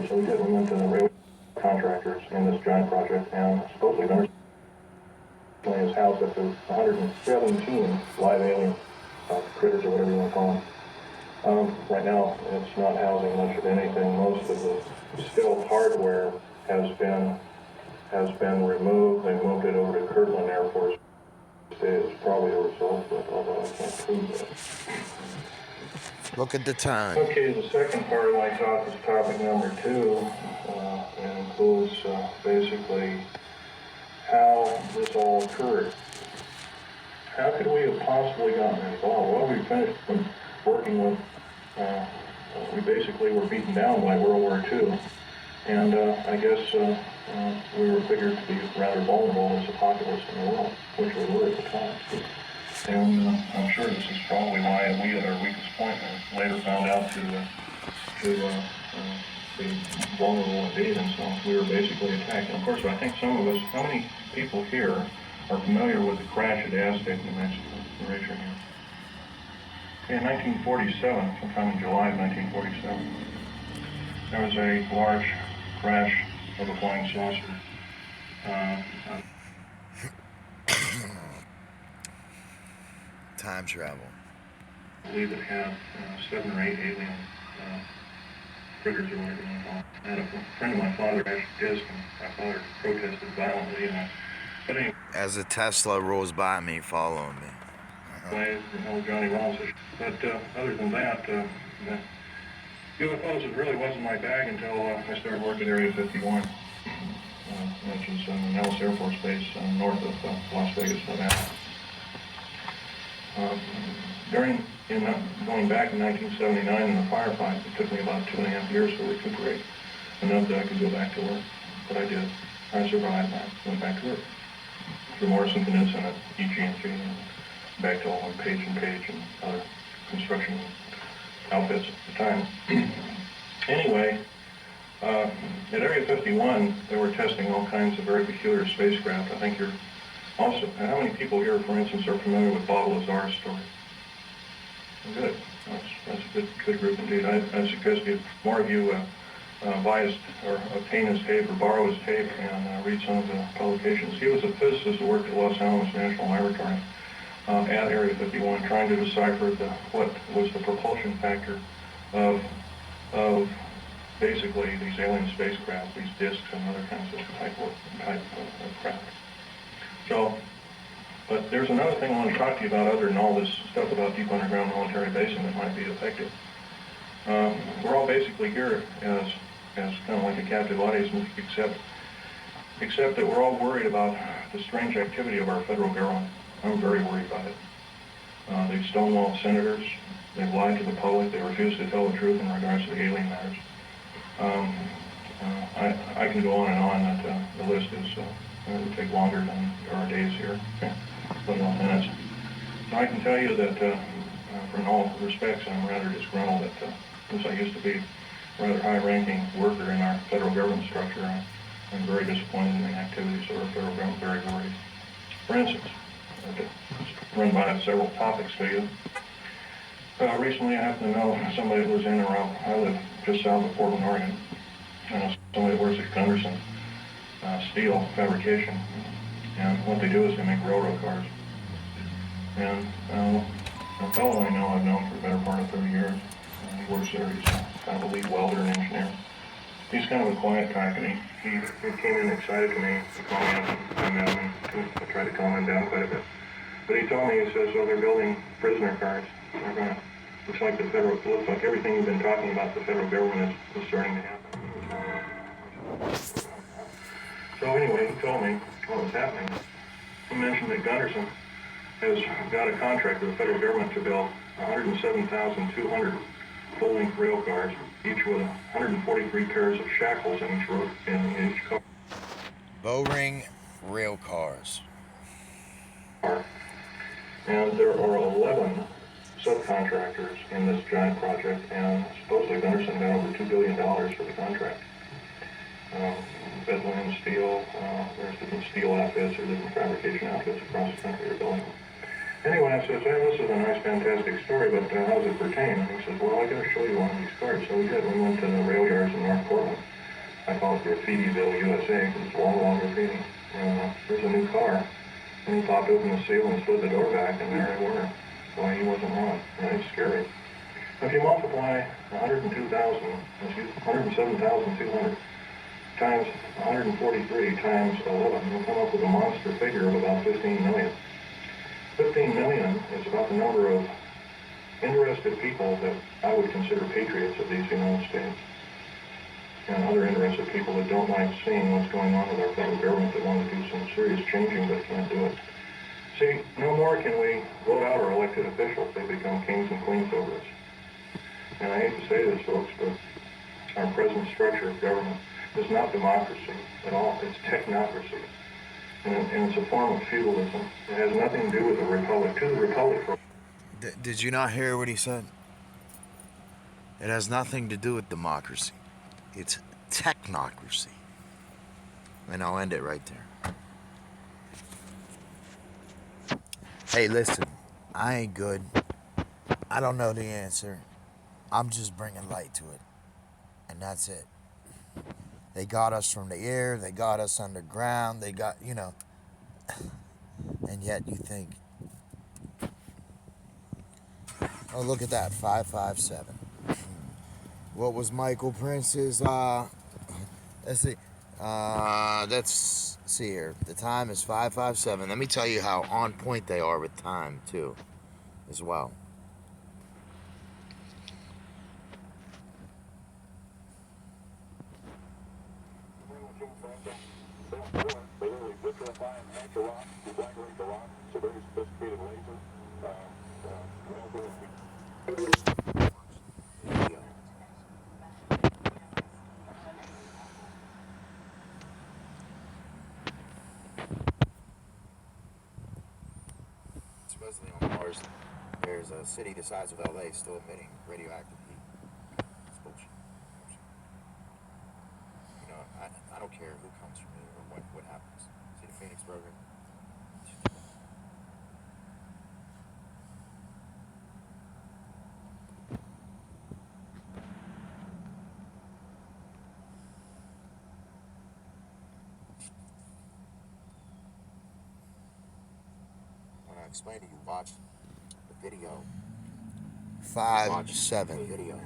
So we did. We went to the railway contractors in this giant project, and supposedly there's his house up to 117 live alien critters, or whatever you want to call them. Right now, it's not housing much of anything. Most of the stealth hardware has been removed. They moved it over to Kirtland Air Force Base. It's probably a result of it, although I can't prove that. Look at the time. Okay, the second part of my talk is topic number 2, and includes basically how this all occurred. How could we have possibly gotten involved? Well, we finished working with, we basically were beaten down by World War II, and I guess we were figured to be rather vulnerable as a populace in the world, which we were at the time. And I'm sure this is probably why we, at our weakest point, later found out to be vulnerable indeed, and so we were basically attacked. And of course, I think some of us, how many people here are familiar with the crash at Aztec, New Mexico? Raise your hand. In 1947, sometime in July of 1947, there was a large crash of a flying saucer. Time travel. I believe it had 7 or 8 alien critters, or whatever you want to call it. I had a friend of my father crashed a disc, and my father protested violently. But anyway, As a Tesla rolls by me, following me. Johnny Ross. But other than that, UFOs, it really wasn't my bag until I started working at Area 51, which is Nellis Air Force Base north of Las Vegas, Nevada. Going back in 1979 in the firefight, it took me about 2.5 years to recuperate, enough that I could go back to work. But I did. I survived. I went back to work. The Morrison Peninsula at EG&G, and back to all Page and Page and other construction outfits at the time. Anyway, at Area 51, they were testing all kinds of very peculiar spacecraft. I think you're also, how many people here, for instance, are familiar with Bob Lazar's story? Good. That's a good group indeed. I suggest if more of you buy his, or obtain his tape or borrow his tape and read some of the publications. He was a physicist who worked at Los Alamos National Laboratory at Area 51, trying to decipher what was the propulsion factor of basically these alien spacecraft, these discs and other kinds of type of craft. So, but there's another thing I want to talk to you about other than all this stuff about deep underground military basing that might be effective. We're all basically here as kind of like a captive audience, except that we're all worried about the strange activity of our federal government. I'm very worried about it. They've stonewalled senators. They've lied to the public. They refuse to tell the truth in regards to the alien matters. I can go on and on. That the list is it would take longer than our days here. 21 minutes. So I can tell you that, in all respects, I'm rather disgruntled that since I used to be a rather high-ranking worker in our federal government structure, I'm very disappointed in the activities of our federal government authorities. For instance, to run by several topics to you. Recently, I happen to know somebody that was in or out. I live just south of Portland, Oregon. Somebody that works at Gunderson Steel Fabrication, and what they do is they make railroad cars. And a fellow I know, I've known for the better part of 30 years. He works there. He's kind of a lead welder and engineer. He's kind of a quiet type, and he came in excited to me to call me up, and I met him. I tried to calm him down quite a bit. But he told me, he says, oh, they're building prisoner cars. They're going to, looks like everything you've been talking about the federal government is starting to happen. So anyway, he told me what was happening. He mentioned that Gunderson has got a contract with the federal government to build 107,200 full-length rail cars, each with 143 pairs of shackles in each car. Bowring rail cars. And there are 11 subcontractors in this giant project, and supposedly Gunderson got over $2 billion for the contract. Bethlehem Steel, there's different steel outfits or different fabrication outfits across the country are building. Anyway, I said, hey, this is a nice, fantastic story, but how does it pertain? And he said, well, I got to show you one of these cars. So we did. We went to the rail yards in North Portland. call it Graffitiville, USA, because it's wall graffiti. There's a new car. And he popped open the seal and slid the door back, and there they were. Boy, he wasn't wrong. It's scary. If you multiply 107,200 times 143 times 11, you'll come up with a monster figure of about 15 million. 15 million is about the number of interested people that I would consider patriots of these United States. And other interested people that don't like seeing what's going on with our federal government, that want to do some serious changing but can't do it. See, no more can we vote out our elected officials. They become kings and queens over us. And I hate to say this, folks, but our present structure of government is not democracy at all. It's technocracy. And it's a form of feudalism. It has nothing to do with the republic. To the republic. Did you not hear what he said? It has nothing to do with democracy. It's technocracy. And I'll end it right there. Hey, listen, I ain't good. I don't know the answer. I'm just bringing light to it. And that's it. They got us from the air, they got us underground, they got, and yet you think, oh, look at that, 557. What was Michael Prince's, let's see, let's see here. The time is 5:57. Let me tell you how on point they are with time, too, as well. Supposedly on Mars, there's a city the size of LA still emitting radioactive heat. It's bullshit. I don't care who comes from here or what happens. See the Phoenix program? When I explain to you, watch the video. 5-7 video.